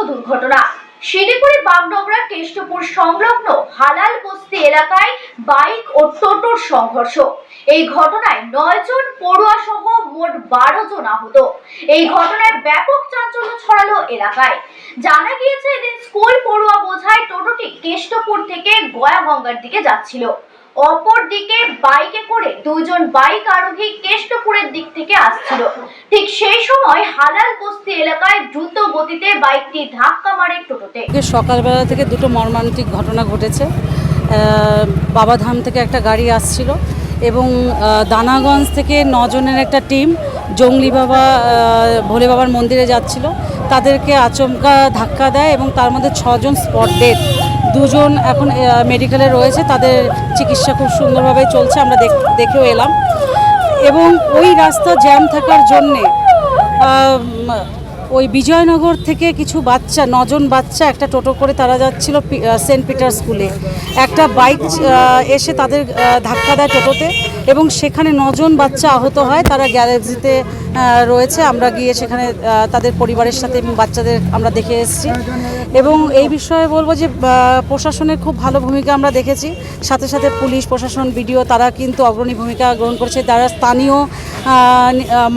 দুর্ঘটনা। শিলিগুড়ি বাগডোগরা কেষ্টপুর সংলগ্ন হালাল বস্তি এলাকায় বাইক ও টোটোর সংঘর্ষ। এই ঘটনায় 9 জন পড়ুয়া সহ মোট 12 জন আহত। এই ঘটনায় ব্যাপক চাঞ্চল্য ছড়ালো এলাকায়। জানা গিয়েছে, এদিন স্কুল পড়ুয়া বোঝাই টোটোটি কেষ্টপুর থেকে গয়াগঙ্গার দিকে যাচ্ছিল। অপরদিকে বাইকে করে দুজন বাইক আরোহী কেষ্টপুরের দিক থেকে আসছিল। ঠিক সেই সময় হালাল বস্তি এলাকায় দ্রুত গতিতে বাইকটি ধাক্কা মারে টোটোতে। সকালবেলা থেকে দুটো মর্মান্তিক ঘটনা ঘটেছে। বাবাধাম থেকে একটা গাড়ি আসছিল এবং দানাগঞ্জ থেকে 9 জনের একটা টিম জঙ্গলি বাবা ভোলে বাবার মন্দিরে যাচ্ছিল। তাদেরকে আচমকা ধাক্কা দেয় এবং তার মধ্যে 6 জন স্পট ডেড। 2 জন এখন মেডিকেলে রয়েছে, তাদের চিকিৎসা খুব সুন্দরভাবে চলছে, আমরা দেখেও এলাম। এবং ওই রাস্তা জ্যাম থাকার জন্যে ওই বিজয়নগর থেকে কিছু বাচ্চা 9 জন বাচ্চা একটা টোটো করে তারা যাচ্ছিল সেন্ট পিটার স্কুলে। একটা বাইক এসে তাদের ধাক্কা দেয় টোটোতে এবং সেখানে 9 জন বাচ্চা আহত হয়। তারা গ্যারেজিতে রয়েছে, আমরা গিয়ে সেখানে তাদের পরিবারের সাথে এবং বাচ্চাদের আমরা দেখে এসেছি। এবং এই বিষয়ে বলবো যে প্রশাসনের খুব ভালো ভূমিকা আমরা দেখেছি। সাথে সাথে পুলিশ প্রশাসন, বিডিও তারা কিন্তু অগ্রণী ভূমিকা গ্রহণ করেছে। তারা স্থানীয়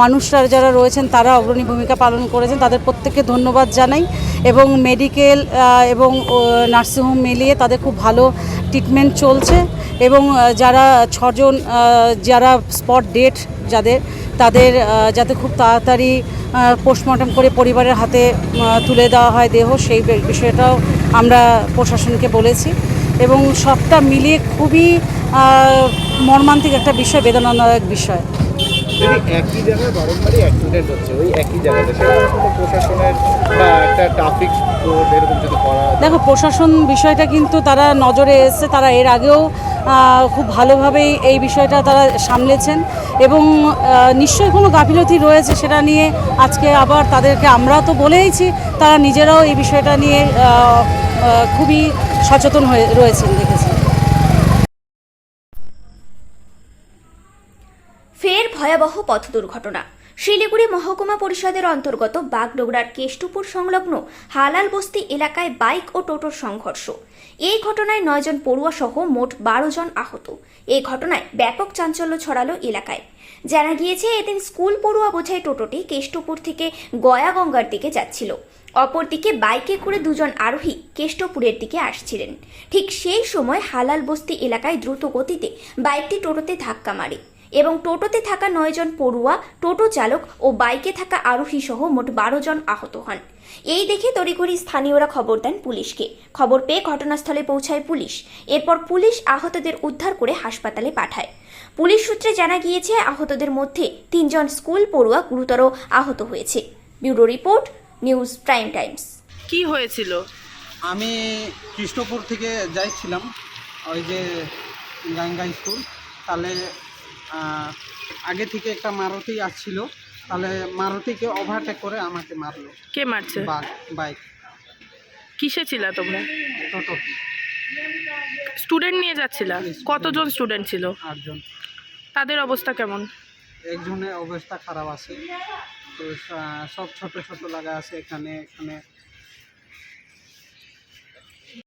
মানুষরা যারা রয়েছেন তারা অগ্রণী ভূমিকা পালন করেছেন, তাদের প্রত্যেককে ধন্যবাদ জানাই। এবং মেডিকেল এবং নার্সিংহোম মিলিয়ে তাদের খুব ভালো ট্রিটমেন্ট চলছে। এবং যারা 6 জন যারা স্পট ডেড তাদের যাতে খুব তাড়াতাড়ি পোস্টমর্টম করে পরিবারের হাতে তুলে দেওয়া হয় দেহ, সেই বিষয়টাও আমরা প্রশাসনকে বলেছি। এবং সবটা মিলিয়ে খুবই মর্মান্তিক একটা বিষয়, বেদনাদায়ক বিষয়। একই জায়গায় বারংবারই অ্যাক্সিডেন্ট হচ্ছে, ওই একই জায়গাতে সেরকম প্রশাসনের বা একটা ট্রাফিক কোড এরকম যদি করা। দেখো, প্রশাসন বিষয়টা কিন্তু তারা নজরে এসছে, তারা এর আগেও খুব ভালোভাবেই এই বিষয়টা তারা সামলেছেন এবং নিশ্চয়ই কোনো গাফিলতি রয়েছে সেটা নিয়ে আজকে আবার তাদেরকে আমরা তো বলেইছি, তারা নিজেরাও এই বিষয়টা নিয়ে খুবই সচেতন হয়ে রয়েছেন দেখেছি। ফের ভয়াবহ পথ দুর্ঘটনা। শিলিগুড়ি মহকুমা পরিষদের অন্তর্গত বাগডোগরার কেষ্টপুর সংলগ্ন হালাল বস্তি এলাকায় বাইক ও টোটোর সংঘর্ষ। এই ঘটনায় 9 জন পড়ুয়া সহ মোট 12 জন আহত। এই ঘটনায় ব্যাপক চাঞ্চল্য ছড়ালো এলাকায়। জানা গিয়েছে, এদিন স্কুল পড়ুয়া বোঝাই টোটোটি কেষ্টপুর থেকে গয়াগঙ্গার দিকে যাচ্ছিল। অপরদিকে বাইকে করে 2 জন আরোহী কেষ্টপুরের দিকে আসছিলেন। ঠিক সেই সময় হালাল বস্তি এলাকায় দ্রুত গতিতে বাইকটি টোটোতে ধাক্কা মারে এবং টোটোতে থাকা 9 জন পড়ুয়া, টোটো চালক ও বাইকে থাকা আরোহী সহ মোট 12 জন আহত হন। এই দেখে তড়িঘড়ি স্থানীয়রা খবর দেন পুলিশকে। খবর পেয়ে ঘটনাস্থলে পৌঁছায় পুলিশ। এরপর পুলিশ আহতদের উদ্ধার করে হাসপাতালে পাঠায়। পুলিশ সূত্রে জানা গিয়েছে, আহতদের মধ্যে 3 জন স্কুল পড়ুয়া গুরুতর আহত হয়েছে। Bureau report, news prime Times. কি হয়েছিল? আমি কৃষ্ণপুর থেকে যাইছিলাম ওই যে গাঙ্গা স্কুল, তাহলে আগে থেকে একটা মারুতি আসছিল, তাহলে মারুতিকে ওভারটেক করে আমাকে মারলো। কে মারছে? বাইক। কিসে ছিলা তোমরা? টোটো। স্টুডেন্ট নিয়ে যাচ্ছিলা? কতজন স্টুডেন্ট ছিল? 8 জন। তাদের অবস্থা কেমন? একজনের অবস্থা খারাপ আছে, তো সব ছোট ছোট লাগা আছে, এখানে